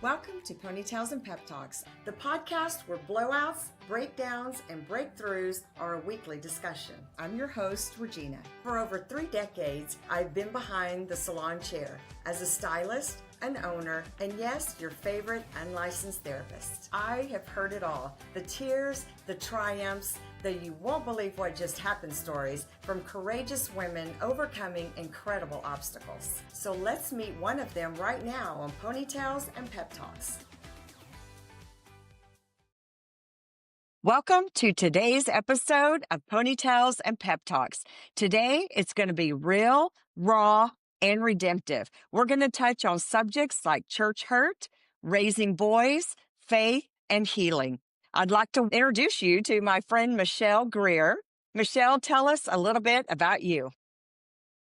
Welcome to Ponytails and Pep Talks, the podcast where blowouts, breakdowns, and breakthroughs are a weekly discussion. I'm your host, ReJeania. For over 3 decades, I've been behind the salon chair as a stylist, an owner, and yes, your favorite unlicensed therapist. I have heard it all. The tears, the triumphs, the you won't believe what just happened stories from courageous women overcoming incredible obstacles. So let's meet one of them right now on Ponytails and Pep Talks. Welcome to today's episode of Ponytails and Pep Talks. Today, it's going to be real, raw, and redemptive. We're going to touch on subjects like church hurt, raising boys, faith, and healing. I'd like to introduce you to my friend, Michelle Greer. Michelle, tell us a little bit about you.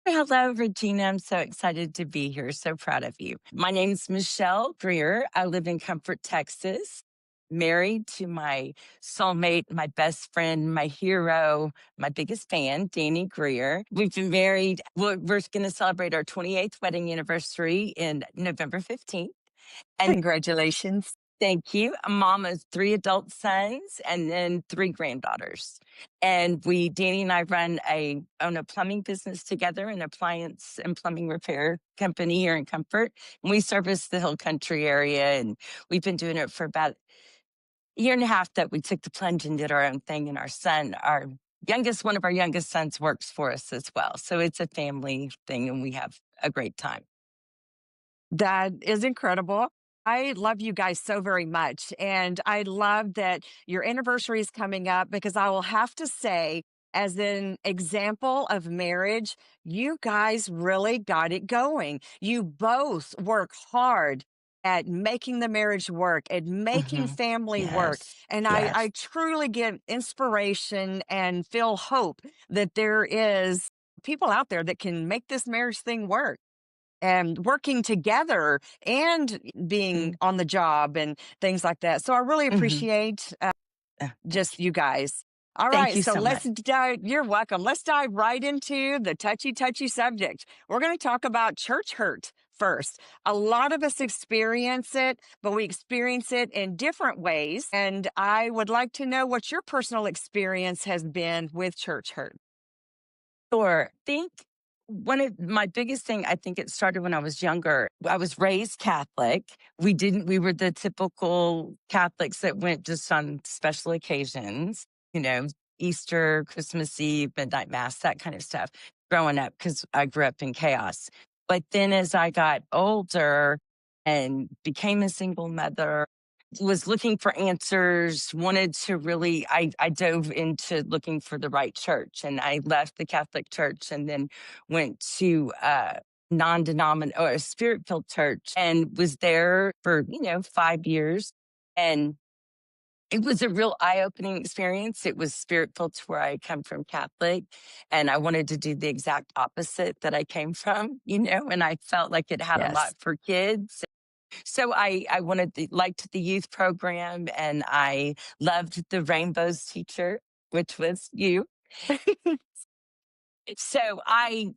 Hello, ReJeania. I'm so excited to be here. So proud of you. My name's Michelle Greer. I live in Comfort, Texas. Married to my soulmate, my best friend, my hero, my biggest fan, Danny Greer. We've been married. We're going to celebrate our 28th wedding anniversary in November 15th. And Congratulations. thank you. A mom of 3 adult sons and then 3 granddaughters. And Danny and I own a plumbing business together, an appliance and plumbing repair company here in Comfort. And we service the Hill Country area. And we've been doing it for about a year and a half that we took the plunge and did our own thing. And one of our youngest sons works for us as well. So it's a family thing and we have a great time. That is incredible. I love you guys so very much. And I love that your anniversary is coming up because I will have to say, as an example of marriage, you guys really got it going. You both work hard at making the marriage work, at making family work. And Yes. I truly get inspiration and feel hope that there is people out there that can make this marriage thing work. And working together and being on the job and things like that. So I really appreciate just you guys. All Thank right, you so so let's much. dive. You're welcome. Let's dive right into the touchy subject. We're going to talk about church hurt first. A lot of us experience it, but we experience it in different ways. And I would like to know what your personal experience has been with church hurt. Sure. One of my biggest thing, I think it started when I was younger. I was raised Catholic. We were the typical Catholics that went just on special occasions, Easter, Christmas Eve, midnight mass, that kind of stuff growing up because I grew up in chaos. But then as I got older and became a single mother, was looking for answers, I dove into looking for the right church, and I left the Catholic Church and then went to a non-denominational or a spirit-filled church and was there for, 5 years. And it was a real eye-opening experience. It was spirit-filled to where I come from Catholic, and I wanted to do the exact opposite that I came from, and I felt like it had a lot for kids. So I liked the youth program, and I loved the Rainbows teacher, which was you. So I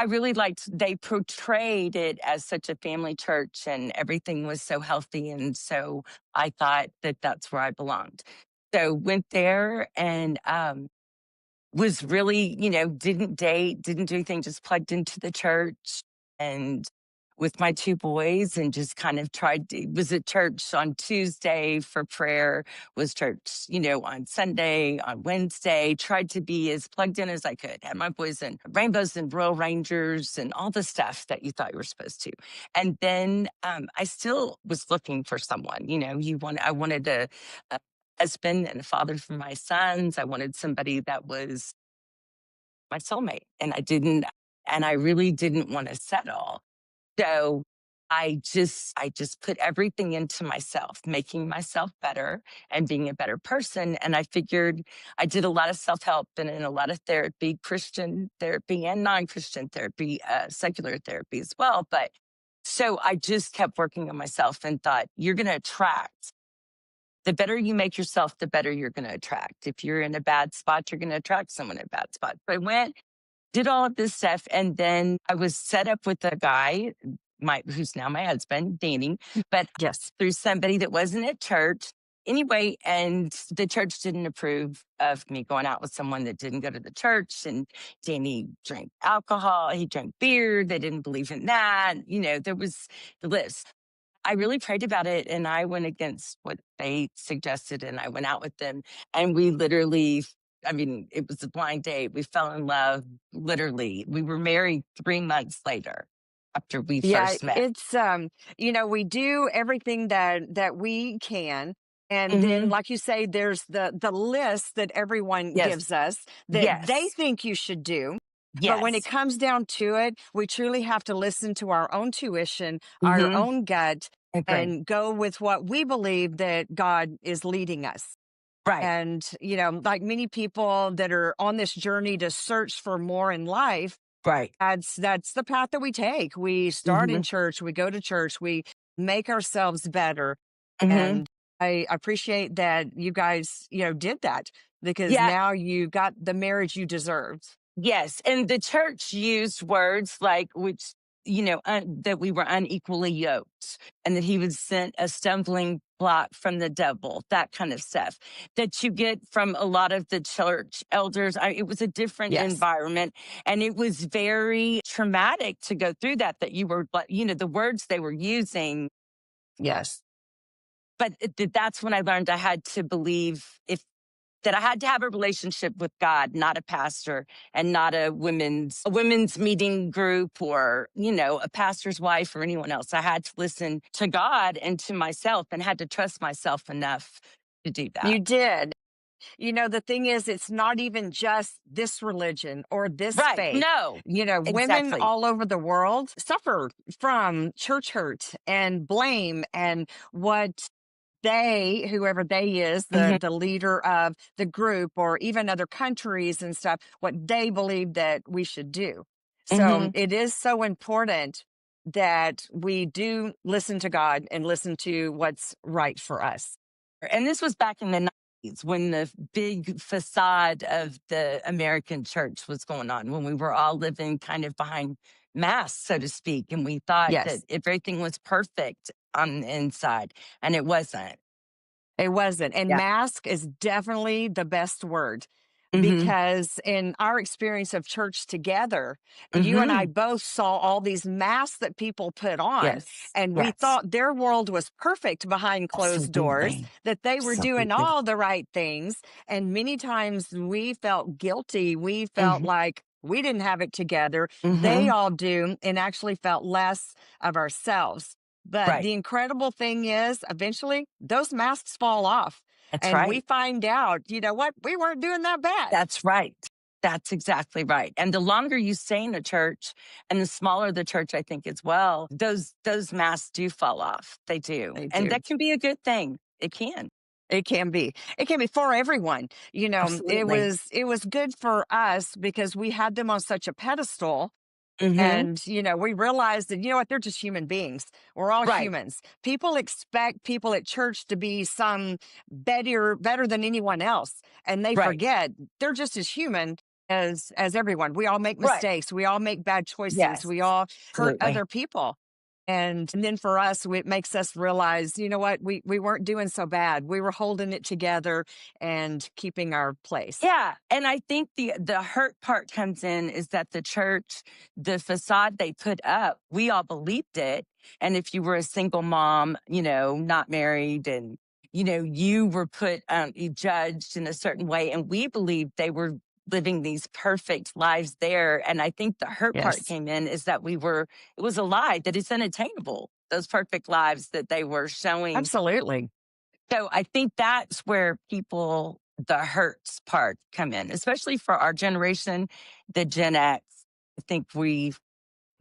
really liked, they portrayed it as such a family church and everything was so healthy. And so I thought that that's where I belonged. So went there and, was really, didn't date, didn't do anything, just plugged into the church and with my 2 boys and just kind of was at church on Tuesday for prayer, was church, on Sunday, on Wednesday, tried to be as plugged in as I could. Had my boys in Rainbows and Royal Rangers and all the stuff that you thought you were supposed to. And then I still was looking for someone, I wanted a husband and a father for my sons. I wanted somebody that was my soulmate, and I really didn't want to settle. So I just put everything into myself, making myself better and being a better person. And I figured I did a lot of self-help and in a lot of therapy, Christian therapy and non-Christian therapy, secular therapy as well. But so I just kept working on myself and thought, you're going to attract. The better you make yourself, the better you're going to attract. If you're in a bad spot, you're going to attract someone in a bad spot. So I went, did all of this stuff. And then I was set up with a guy, who's now my husband, Danny, but Yes. through somebody that wasn't at church. Anyway, and the church didn't approve of me going out with someone that didn't go to the church. And Danny drank alcohol. He drank beer. They didn't believe in that. There was the list. I really prayed about it and I went against what they suggested and I went out with them and we literally, I mean, it was a blind date. We fell in love literally. We were married 3 months later after we Yeah, first met. it's we do everything that we can. And then, Hmm. like you say, there's the list that everyone Yes. gives us that they Yes. think you should do. But when it Yes. comes down to it, we truly have to listen to our own tuition, our Hmm. own gut, Agree. and go with what we believe that God is leading us. Right. And, like many people that are on this journey to search for more in life, Right. that's the path that we take. We start in Hmm. church, we go to church, we make ourselves better. Hmm. And I appreciate that you guys, did that because Yeah. now you got the marriage you deserved. Yes, and the church used words like which that we were unequally yoked, and that he was sent a stumbling block from the devil, that kind of stuff that you get from a lot of the church elders. It was a different Yes. environment, and it was very traumatic to go through that. That you were, like, the words they were using. Yes. But that's when I learned I had to believe if that I had to have a relationship with God, not a pastor and not a women's meeting group or, a pastor's wife or anyone else. I had to listen to God and to myself and had to trust myself enough to do that. You did. The thing is, it's not even just this religion or this Right. faith. No, Women exactly. all over the world suffer from church hurt and blame and what whoever they is, Hmm. the leader of the group or even other countries and stuff, what they believe that we should do. So Hmm. it is so important that we do listen to God and listen to what's right for us. And this was back in the 90s when the big facade of the American church was going on, when we were all living kind of behind masks, so to speak. And we thought that Yes. everything was perfect on the inside, and it wasn't. It wasn't. And Yeah. mask is definitely the best word Hmm. because in our experience of church together, you and I Hmm. both saw all these masks that people put on, Yes. and we Yes. thought their world was perfect behind closed doors, Absolutely. that they were doing Absolutely. all the right things. And many times we felt guilty. We felt Hmm. like we didn't have it together. They Hmm. all do, and actually felt less of ourselves. But Right. the incredible thing is, eventually, those masks fall off. That's And we right. find out, you know what? We weren't doing that bad. That's right. That's exactly right. And the longer you stay in a church and the smaller the church, I think as well, those masks do fall off. They do. They And do. that can be a good thing. It can. It can be. It can be for everyone. It Absolutely. was good for us because we had them on such a pedestal. Hmm. And, we realized that, what, they're just human beings. We're all Right. humans. People expect people at church to be some better than anyone else. And they Right. forget they're just as human as everyone. We all make Right. mistakes. We all make bad choices. Yes. We all hurt Absolutely. other people. And then for us, it makes us realize, you know what, we weren't doing so bad. We were holding it together and keeping our place. Yeah, and I think the hurt part comes in is that the church, the facade they put up, we all believed it. And if you were a single mom, not married, and you were you judged in a certain way, and we believed they were living these perfect lives there. And I think the hurt part Yes, came in is that it was a lie that it's unattainable. Those perfect lives that they were showing. absolutely. So I think that's where the hurts part come in, especially for our generation, the Gen X. I think you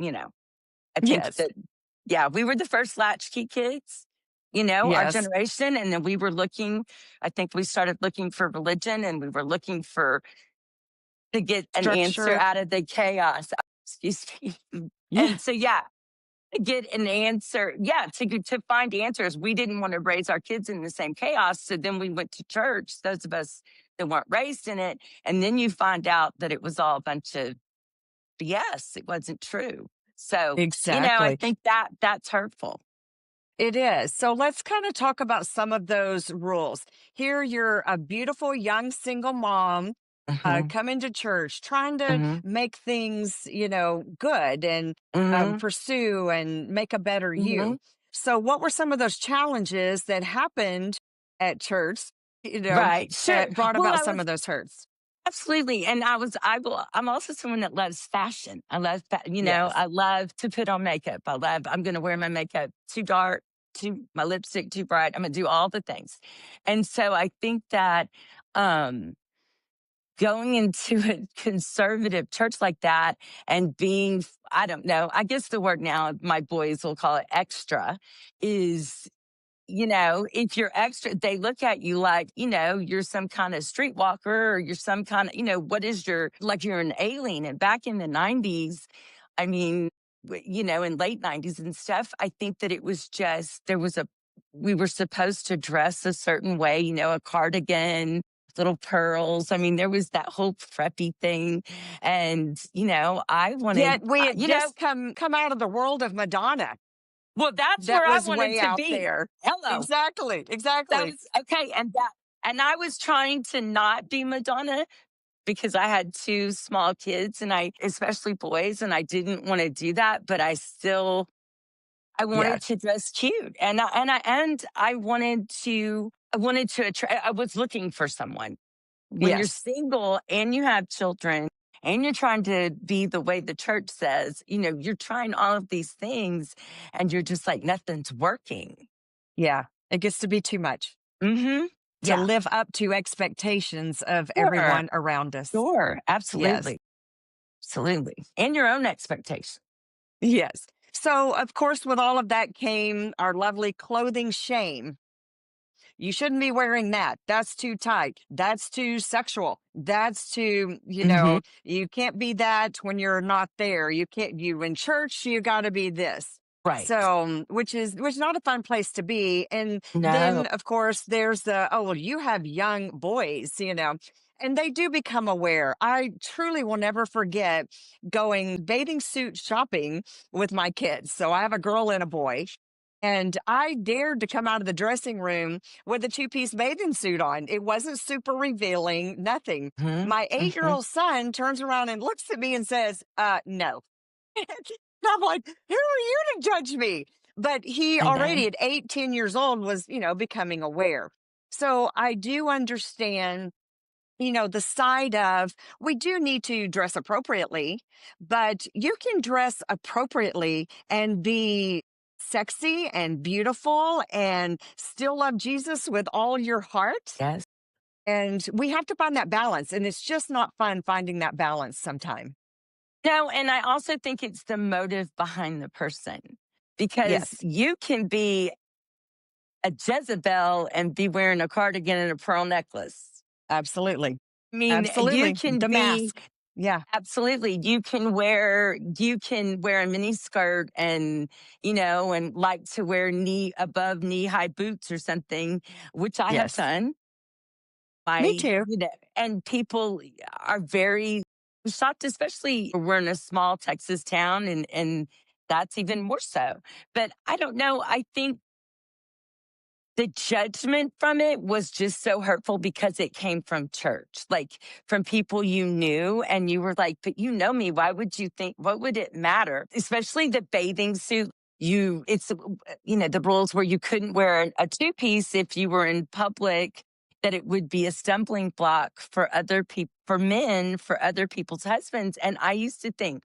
know, I think Yes, that, yeah, we were the first latchkey kids, our yes. generation. And then I think we started looking for religion and we were looking to get an answer Structure. out of the chaos. Excuse me. Yeah, And so, yeah, get an answer. Yeah, to find answers. We didn't want to raise our kids in the same chaos. So then we went to church, those of us that weren't raised in it. And then you find out that it was all a bunch of BS. It wasn't true. So, I Exactly. think that that's hurtful. It is. So let's kind of talk about some of those rules. Here, you're a beautiful young single mom Hmm. coming to church, trying to Hmm. make things, good and Hmm. pursue and make a better Hmm. you. So, what were some of those challenges that happened at church, Right. Sure. that brought Well, about I some was of those hurts? absolutely, and I'm also someone that loves fashion. I love, Yes. I love to put on makeup. I'm going to wear my makeup too dark, my lipstick too bright. I'm going to do all the things. And so I think that, um, going into a conservative church like that and being, I don't know, I guess the word now my boys will call it extra is, if you're extra, they look at you like, you're some kind of streetwalker or you're some kind of, what is like you're an alien. And back in the 90s, I mean, in late 90s and stuff, I think that it was just, we were supposed to dress a certain way, a cardigan, little pearls. I mean, there was that whole preppy thing. And, I wanted, Yet we had just come out of the world of Madonna. well, that's That where I was wanted way to out be. there. Hello. Exactly. That Exactly. was okay, and I was trying to not be Madonna because I had 2 small kids and I especially boys, and I didn't wanna do that, but I wanted Yes. to dress cute, and I wanted to attract. I was looking for someone. When you're Yes. single and you have children and you're trying to be the way the church says, you're trying all of these things and you're just like, nothing's working. Yeah. It gets to be too much Mhm. to Yeah. live up to expectations of Sure. everyone around us. Sure. Yes. Absolutely. Absolutely. And your own expectations. Yes. So, of course, with all of that came our lovely clothing shame. You shouldn't be wearing that. That's too tight. That's too sexual. That's too, Mhm. you can't be that when you're not there. You can't, you in church, you got to be this. Right. So, which is not a fun place to be. And No. then, of course, there's the, oh, well, you have young boys, and they do become aware. I truly will never forget going bathing suit shopping with my kids. So I have a girl and a boy. And I dared to come out of the dressing room with a two-piece bathing suit on. It wasn't super revealing, nothing. Mhm. My Mhm. eight-year-old son turns around and looks at me and says, no. And I'm like, who are you to judge me? But he I know. already at 8, 10 years old was, becoming aware. So I do understand, the side of we do need to dress appropriately, but you can dress appropriately and be sexy and beautiful and still love Jesus with all your heart. Yes. And we have to find that balance. And it's just not fun finding that balance sometime. No, and I also think it's the motive behind the person because Yes, you can be a Jezebel and be wearing a cardigan and a pearl necklace. absolutely. I mean, you Absolutely. can The be mask. Yeah. absolutely. You can wear a mini skirt and, and like to wear above knee high boots or something, which I have Yes. done. Me too. And people are very shocked, especially we're in a small Texas town and that's even more so. But I don't know. I think the judgment from it was just so hurtful because it came from church, like from people you knew. And you were like, but you know me. Why would you think, what would it matter? Especially the bathing suit. The rules where you couldn't wear a two piece if you were in public, that it would be a stumbling block for other people, for men, for other people's husbands. And I used to think,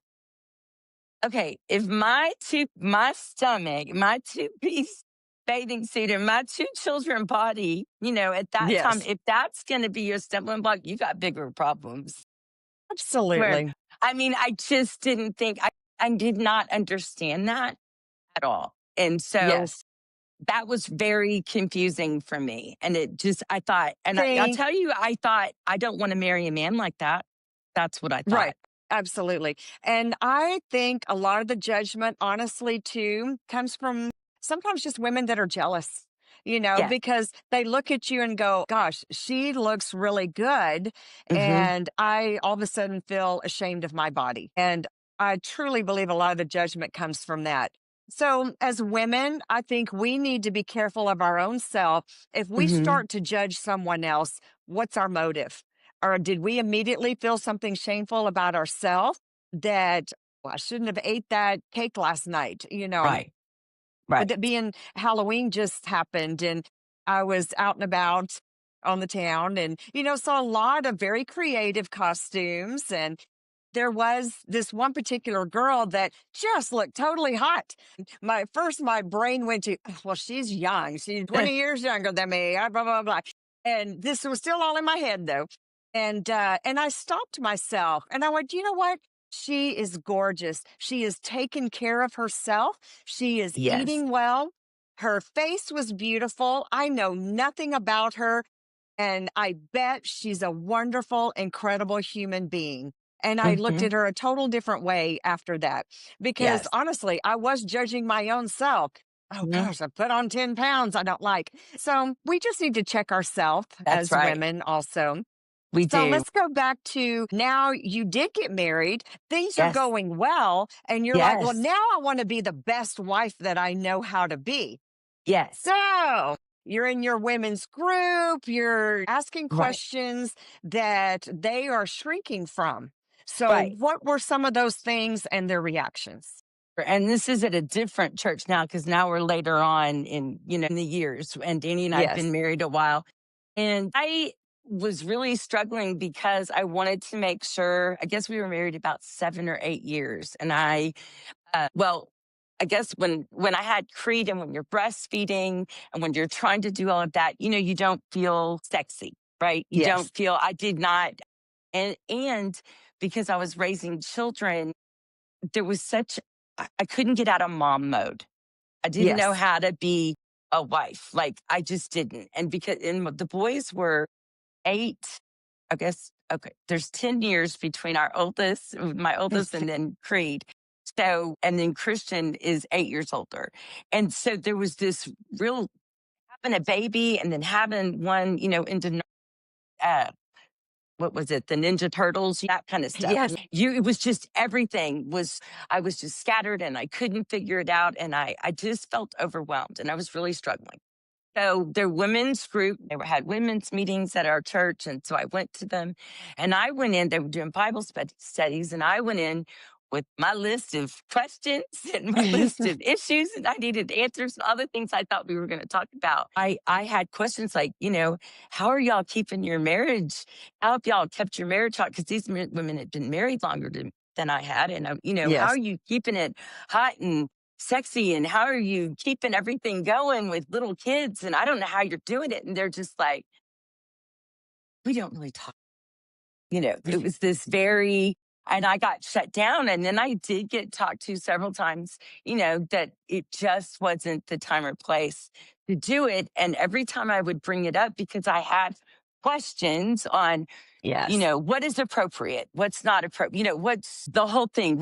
okay, if my stomach, my two-piece bathing suit and my 2 children body, at that time, Yes. if that's gonna be your stumbling block, you got bigger problems. Where Absolutely. I mean, I just didn't think I did not understand that at all. And so Yes. that was very confusing for me. And it just I thought, and I'll Think tell you, I thought, I don't wanna marry a man like that. That's what I thought. right. Absolutely. And I think a lot of the judgment, honestly, too, comes from sometimes just women that are jealous, Yes. because they look at you and go, gosh, she looks really good. Mhm. And I all of a sudden feel ashamed of my body. And I truly believe a lot of the judgment comes from that. So, as women, I think we need to be careful of our own self. If we Hmm. start to judge someone else, what's our motive? Or did we immediately feel something shameful about ourselves that, well, I shouldn't have ate that cake last night? Right. With Right. it being Halloween just happened, and I was out and about on the town and, saw a lot of very creative costumes. And there was this one particular girl that just looked totally hot. My brain went to, "Oh, well, she's young. She's 20 years younger than me, blah, blah, blah." And this was still all in my head though. And I stopped myself and I went, you know what? She is gorgeous. She is taking care of herself. She is Yes. eating well. Her face was beautiful. I know nothing about her. And I bet she's a wonderful, incredible human being. And I looked Hmm. at her a total different way after that because Yes. honestly, I was judging my own self. Oh Mhm. gosh, I put on 10 pounds I don't like. So we just need to check ourselves That's as right. women also. We So do. let's go back to now you did get married. Things are Yes. going well. And you're like, well, Yes. now I want to be the best wife that I know how to be. Yes. So you're in your women's group, you're asking Right. questions that they are shrinking from. So, Right. what were some of those things and their reactions? And this is at a different church now because now we're later on in the years. And Danny and I have been Yes. married a while. And I was really struggling because I wanted to make sure, I guess we were married about 7 or 8 years. And well, I guess when I had Creed and when you're breastfeeding and when you're trying to do all of that, you don't feel sexy, right? You Yes. don't feel, I did not. And because I was raising children, there was I couldn't get out of mom mode. I didn't know Yes. how to be a wife. Like I just didn't. And the boys were 8, I guess. Okay. There's 10 years between my oldest and then Creed. So, and then Christian is 8 years older. And so there was this real having a baby and then having one, into, uh, what was it? The Ninja Turtles, that kind of stuff. Yes. It was just everything I was just scattered and I couldn't figure it out. And I just felt overwhelmed and I was really struggling. So their women's group, had women's meetings at our church. And so I went to them and I went in, they were doing Bible studies and I went in with my list of questions and my list of issues and I needed answers and other things I thought we were going to talk about. I had questions like, how are y'all keeping your marriage? How have y'all kept your marriage hot? Because these women had been married longer than I had. And, how are Yes. you keeping it hot and sexy and how are you keeping everything going with little kids and I don't know how you're doing it and they're just like we don't really talk, it was this very and I got shut down and then I did get talked to several times, that it just wasn't the time or place to do it and every time I would bring it up because I had questions on Yes. what is appropriate? What's not appropriate? What's the whole thing?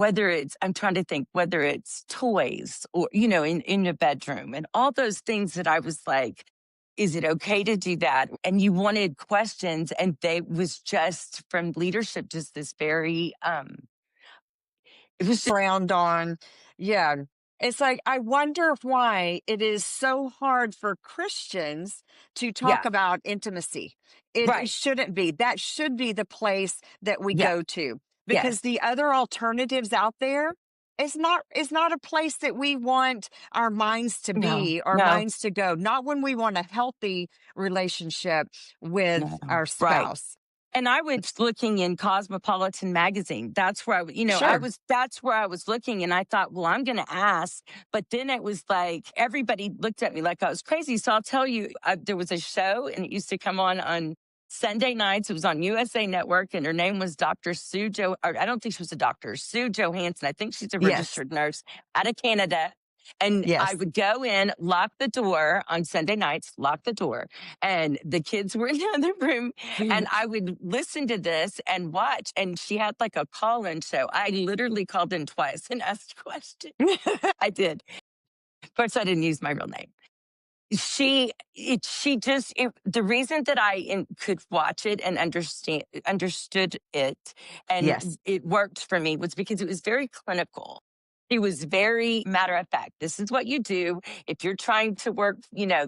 I'm trying to think whether it's toys or, in the bedroom and all those things that I was like, is it okay to do that? And you wanted questions and they was just from leadership, just this very, it was just, Frowned on. Yeah. It's like, I wonder why it is so hard for Christians to talk yeah, about intimacy. It right. shouldn't be. That should be the place that we Yeah. go to because Yes. the other alternatives out there is not a place that we want our minds to No, be, our no, minds to go, not when we want a healthy relationship with no. our Right. spouse. And I was looking in Cosmopolitan magazine. That's where Sure. that's where I was looking. And I thought, well, I'm going to ask. But then it was like, everybody looked at me like I was crazy. So I'll tell you, there was a show and it used to come on Sunday nights. It was on USA Network and her name was Dr. Or I don't think she was a doctor, Sue Johansson. I think she's a Yes. registered nurse out of Canada. And I Yes. would go in, lock the door on Sunday nights, lock the door. And the kids were in the other room and I would listen to this and watch. And she had like a call in show. I literally called in twice and asked questions. I did. Of course, I didn't use my real name. the reason that could watch it and understood it, and Yes. it worked for me, was because it was very clinical. It was very matter of fact. This is what you do. If you're trying to work,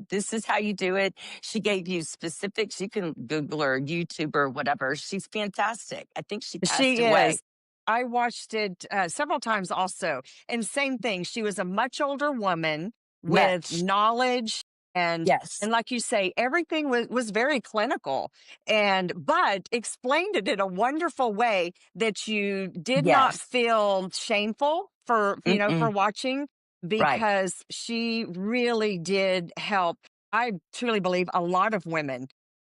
this is how you do it. She gave you specifics. You can Google or YouTube or whatever. She's fantastic. I think she passed She away. is. I watched it several times also. And same thing. She was a much older woman with Much. knowledge Yes. and like you say, everything was very clinical but explained it in a wonderful way that you did not Yes. feel shameful for Mm-mm. watching Right. because she really did help. I truly believe a lot of women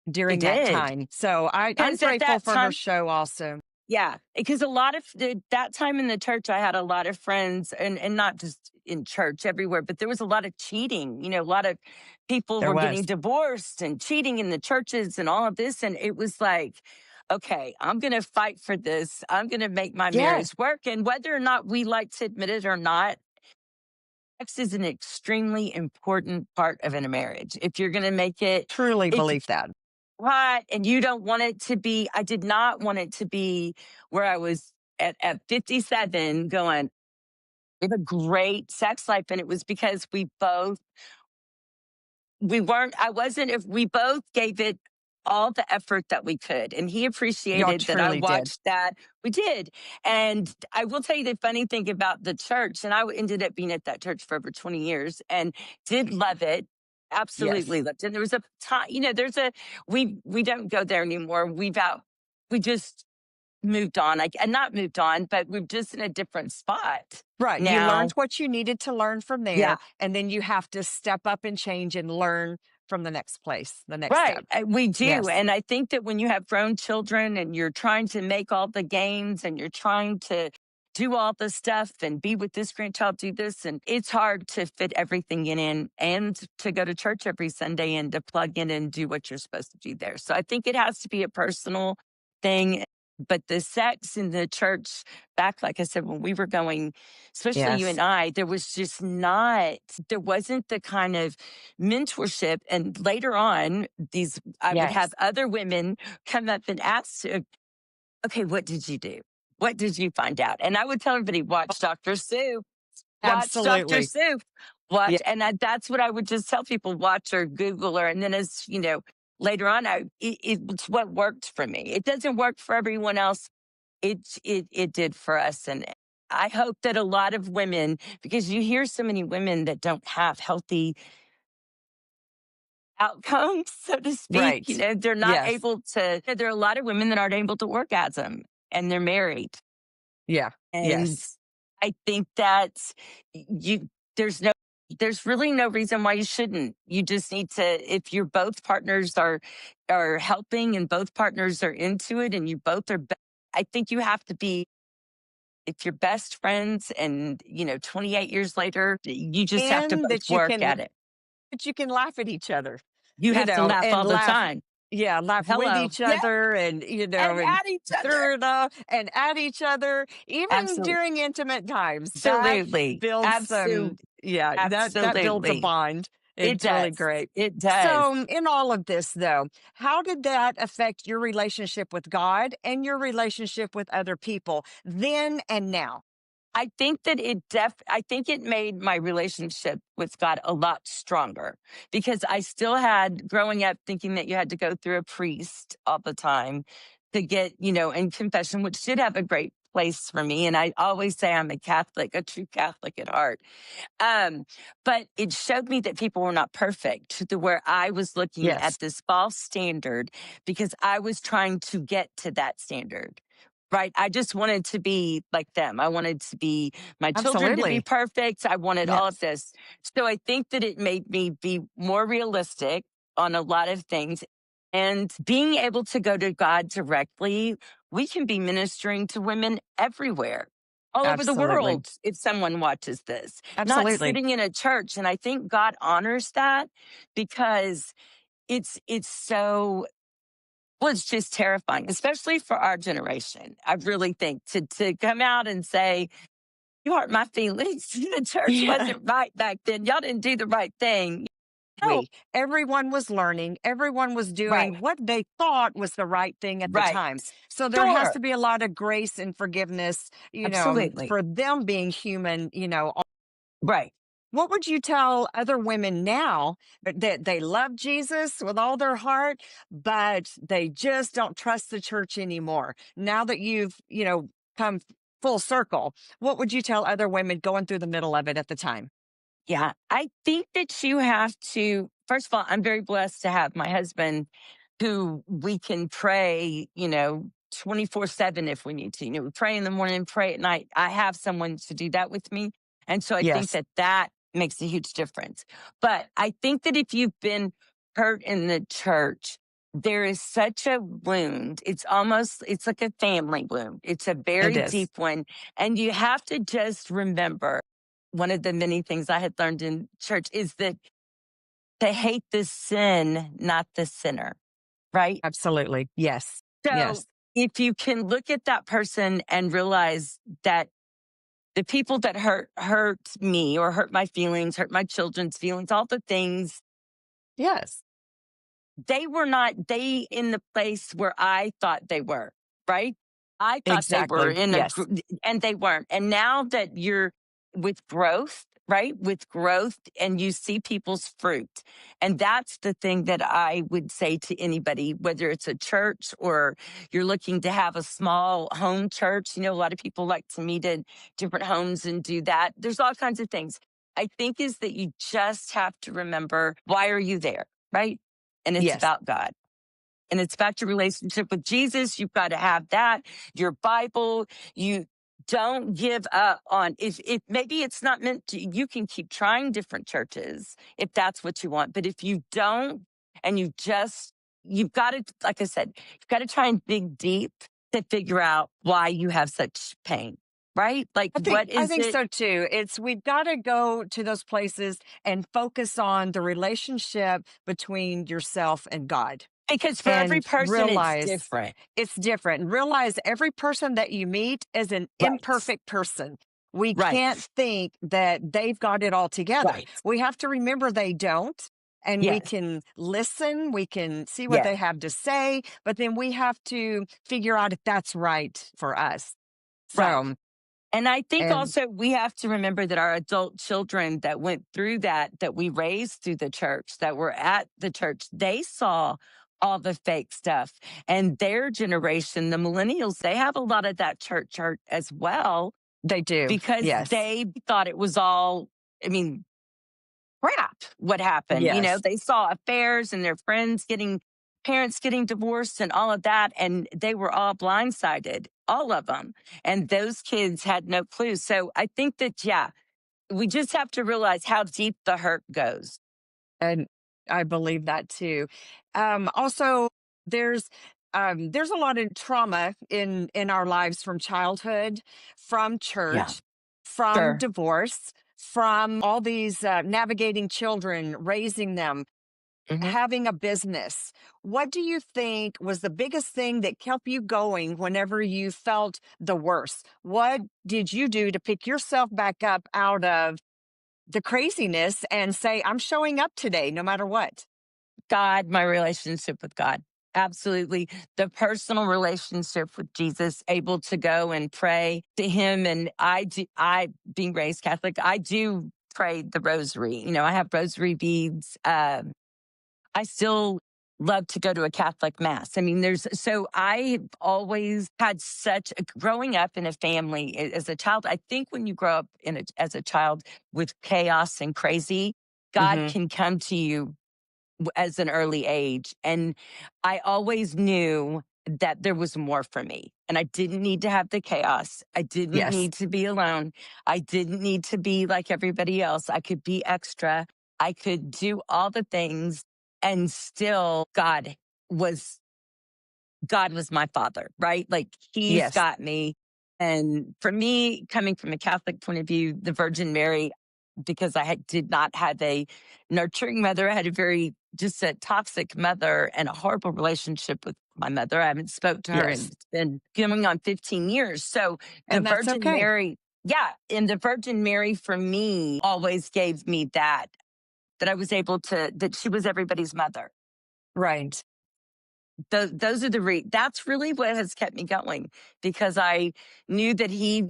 She during that did. time. So I'm Because at grateful that for her time, show also. yeah, because a lot of that time in the church, I had a lot of friends, and not just in church, everywhere, but there was a lot of cheating. A lot of people There were was. getting divorced and cheating in the churches and all of this. And it was like, okay, I'm going to fight for this. I'm going to make my Yes, marriage work. And whether or not we like to admit it or not, sex is an extremely important part of a marriage. If you're going to make it, truly if believe that. right. And you don't want it to be, I did not want it to be where I was at 57 going, we have a great sex life. And it was because I wasn't, if we both gave it all the effort that we could. And he Y'all appreciated that I truly did. watched that. We did. And I will tell you the funny thing about the church, and I ended up being at that church for over 20 years and did love it. Yes. Absolutely loved it. And there was a time, we don't go there anymore. We just moved on. And not moved on, but we're just in a different spot Right. You learned now. what you needed to learn from Yeah. there. And then you have to step up and change and learn from the next place, the next step. Right. We do. Yes. And I think that when you have grown children and you're trying to make all the games and you're trying to do all the stuff and be with this grandchild, do this, and it's hard to fit everything in and to go to church every Sunday and to plug in and do what you're supposed to do there. So I think it has to be a personal thing. But the sex in the church back, like I said, when we were going, especially you Yes. and I, there wasn't the kind of mentorship. And later on, I would have Yes. other women come up and ask, okay, what did you do? What did you find out? And I would tell everybody, watch Dr. Absolutely. Seuss, Yeah. that's what I would just tell people, watch or Google her. And then later on, it's what worked for me. It doesn't work for everyone else. It did for us. And I hope that a lot of women, because you hear so many women that don't have healthy outcomes, so to speak. Right. They're not Yes. able to, there are a lot of women that aren't able to orgasm and they're married. Yeah. And Yes. I think that you, there's no, there's really no reason why you shouldn't. You just need to, if your both partners are helping and both partners are into it and you both are, I think you have to be, if you're best friends and 28 years later, you just have to And both that work at it. you can laugh at each other, You have to laugh and all the laugh. time. Yeah, laugh with Hello. each Yeah. other and, And and at each other. stir it up and at each other, even Absolutely. during intimate times. That Absolutely. builds that builds a Absolutely. bond. It It's really does. great. It does. So, in all of this, though, how did that affect your relationship with God and your relationship with other people then and now? I think it made my relationship with God a lot stronger because I still had growing up thinking that you had to go through a priest all the time to get, in confession, which did have a great place for me. And I always say I'm a Catholic, a true Catholic at heart. Um, but it showed me that people were not perfect, to where I was looking Yes, at this false standard because I was trying to get to that standard. Right. I just wanted to be like them. I wanted to be my children to be absolutely. perfect. I wanted all of Yes, this. So I think that it made me be more realistic on a lot of things. And being able to go to God directly, we can be ministering to women everywhere, all over the absolutely. world, if someone watches this, not Absolutely. sitting in a church. And I think God honors that because it's so, well, it's just terrifying, especially for our generation. I really think to come out and say, you hurt my feelings. The church Yeah. wasn't right back then. Y'all didn't do the right thing. Oh, we? Everyone was learning, everyone was right, doing what they thought was the right thing at the right. time. So there has Sure. to be a lot of grace and forgiveness, Absolutely. for them being human. Right. What would you tell other women now that they love Jesus with all their heart, but they just don't trust the church anymore? Now that you've, come full circle, what would you tell other women going through the middle of it at the time? Yeah. I think that you have to, first of all, I'm very blessed to have my husband who we can pray, 24/7 if we need to. We pray in the morning, pray at night. I have someone to do that with me. And so I think Yes, that that makes a huge difference. But I think that if you've been hurt in the church, there is such a wound. It's like a family wound. It's a it very is. deep one. And you have to just remember one of the many things I had learned in church is that to hate the sin, not the sinner, right? Absolutely. Yes. So Yes. if you can look at that person and realize that the people that hurt me or hurt my feelings, hurt my children's feelings, all the things, Yes. they were not they in the place where I thought they were, right? I thought they were Exactly. in Yes. and they weren't. And now that you're with growth, right? With growth and you see people's fruit. And that's the thing that I would say to anybody, whether it's a church or you're looking to have a small home church. A lot of people like to meet in different homes and do that. There's all kinds of things. I think is that you just have to remember, why are you there? Right? And it's Yes. about God. And it's about your relationship with Jesus. You've got to have that, your Bible. You don't give up on if maybe it's not meant to, you can keep trying different churches if that's what you want. But if you don't, and you've got to, like I said, you've got to try and dig deep to figure out why you have such pain, right? Like, I think what I is think it? so too. It's we've got to go to those places and focus on the relationship between yourself and God Because for every and person, it's realize different. it's different. And realize every person that you meet is an Right. imperfect person. We can't Right. think that they've got it all together. Right. We have to remember they don't. And we Yes. can listen, we can see what they Yes. have to say, but then we have to figure out if that's right for us. Right. So, And I think and also we have to remember that our adult children that went through that we raised through the church, that were at the church, they saw all the fake stuff. And their generation, the millennials, they have a lot of that church hurt as well they do. because Yes. they thought it was all, I mean, crap what happened. Yes. They saw affairs and their parents getting divorced and all of that. And they were all blindsided, all of them. And those kids had no clue. So I think that, yeah, we just have to realize how deep the hurt goes. And I believe that too. Also, there's there's a lot of trauma in our lives from childhood, from Yeah, church, from sure. divorce, from all these navigating children, raising them, Hmm. having a business. What do you think was the biggest thing that kept you going whenever you felt the worst? What did you do to pick yourself back up out of the craziness and say, I'm showing up today, no matter what? God, my relationship with God. Absolutely. The personal relationship with Jesus, able to go and pray to him. And being raised Catholic, I do pray the rosary. I have rosary beads. I still love to go to a Catholic mass. I mean, so I've always had growing up in a family as a child. I think when you grow up as a child with chaos and crazy, God Hmm. can come to you as an early age. And I always knew that there was more for me. And I didn't need to have the chaos. I didn't Yes. need to be alone. I didn't need to be like everybody else. I could be extra. I could do all the things and still was God was my father, right? Like he's Yes. got me. And for me, coming from a Catholic point of view, the Virgin Mary, because did not have a nurturing mother, I had just a toxic mother and a horrible relationship with my mother. I haven't spoke to her and Yes. it's been going on 15 years. So the And that's Virgin okay. Mary, yeah. And the Virgin Mary for me always gave me that that I was able to, that she was everybody's mother. Right. Those are that's really what has kept me going, because I knew that he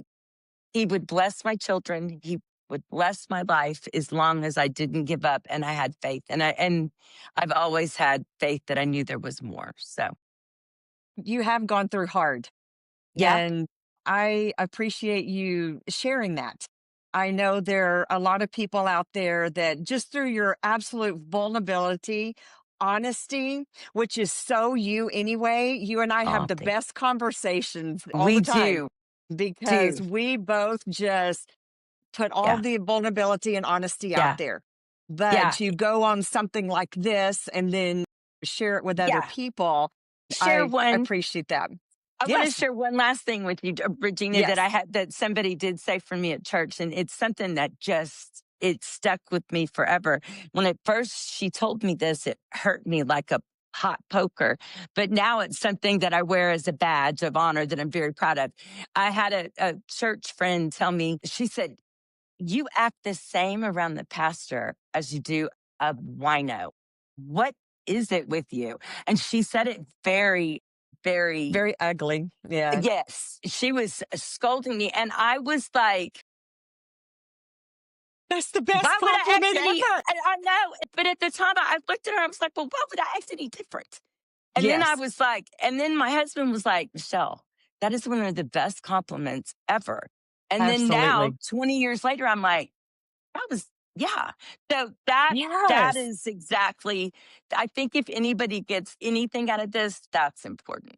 would bless my children. He would bless my life as long as I didn't give up and I had faith. And I've always had faith that I knew there was more. So You have gone through hard. yeah. And I appreciate you sharing that. I know there are a lot of people out there that just through your absolute vulnerability, honesty, which is so you anyway, you and I have Oh, the best conversations all we the time do. because we both just put all Yeah. the vulnerability and honesty out Yeah. there. But Yeah. to go on something like this and then share it with other Yeah. people, Share I one. appreciate that. I want to Yes. share one last thing with you, Regina, that Yes. I had, that somebody did say for me at church, and it's something that just, it stuck with me forever. When at first she told me this, it hurt me like a hot poker, but now it's something that I wear as a badge of honor that I'm very proud of. I had a church friend tell me, she said, "You act the same around the pastor as you do a wino. What is it with you?" And she said it very, very, Very ugly. Yeah. yes, she was scolding me. And I was like, That's the best why would I act compliment any? ever. And I know, but at the time I looked at her, I was like, well, why would I act any different? And then I Yes, was like, and then my husband was like, Michelle, that is one of the best compliments ever. And then now, absolutely. 20 years later, I'm like, that was, yeah. So that Yes. is exactly, I think if anybody gets anything out of this, that's important.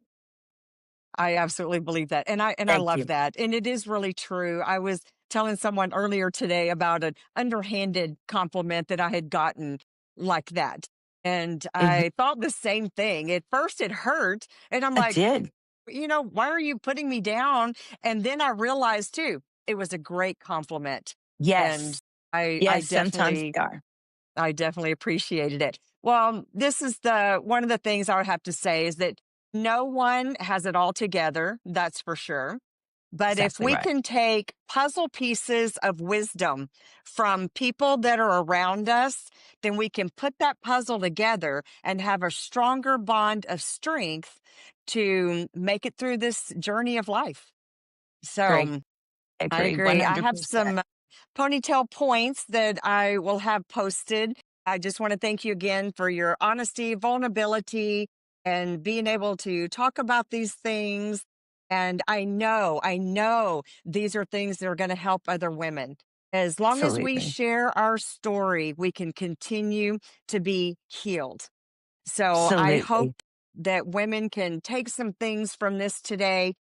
I absolutely believe that. And I Thank love you. that. And it is really true. I was telling someone earlier today about an underhanded compliment that I had gotten like that. And Mhm. I thought the same thing. At first it hurt. And I'm I like, did. why are you putting me down? And then I realized too, it was a great compliment. And Yes. I I Yes, sometimes definitely they are. I definitely appreciated it. Well, this is the one of the things I would have to say is that no one has it all together, that's for sure. But if Exactly we right. can take puzzle pieces of wisdom from people that are around us, then we can put that puzzle together and have a stronger bond of strength to make it through this journey of life. Agree. So I Agree. agree. I have 100%. some ponytail points that I will have posted. I just want to thank you again for your honesty, vulnerability, and being able to talk about these things. And I know these are things that are going to help other women. As long as we Absolutely. share our story, we can continue to be healed. So I hope Absolutely. that women can take some things from this today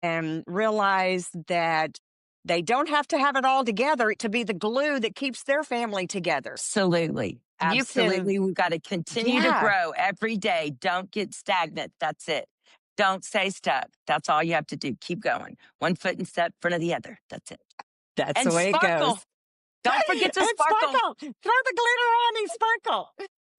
and realize that they don't have to have it all together to be the glue that keeps their family together. Absolutely. You can, Absolutely. We've got to continue to yeah, grow every day. Don't get stagnant. That's it. Don't stay stuck. That's all you have to do. Keep going. One foot in step in front of the other. That's it. that's And the way it goes. sparkle. Don't forget to And sparkle. sparkle, throw the glitter on and sparkle.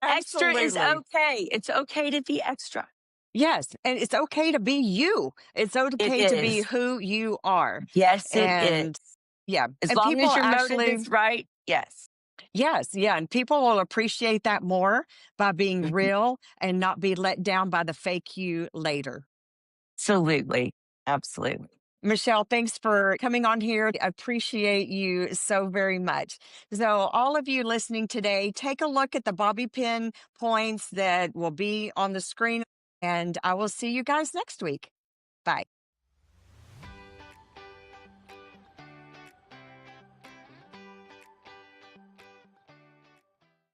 Extra is Absolutely. okay. It's okay to be extra. Yes. And it's okay to be you. It's It okay to be is. who you are. Yes, it is. And yeah, As and long people as your motive actually, is right. Yes. yes, yeah, and people will appreciate that more by being Mhm. real and not be let down by the fake you later. Absolutely. Absolutely. Michelle, thanks for coming on here. I appreciate you so very much. So, all of you listening today, take a look at the bobby pin points that will be on the screen, and I will see you guys next week. Bye.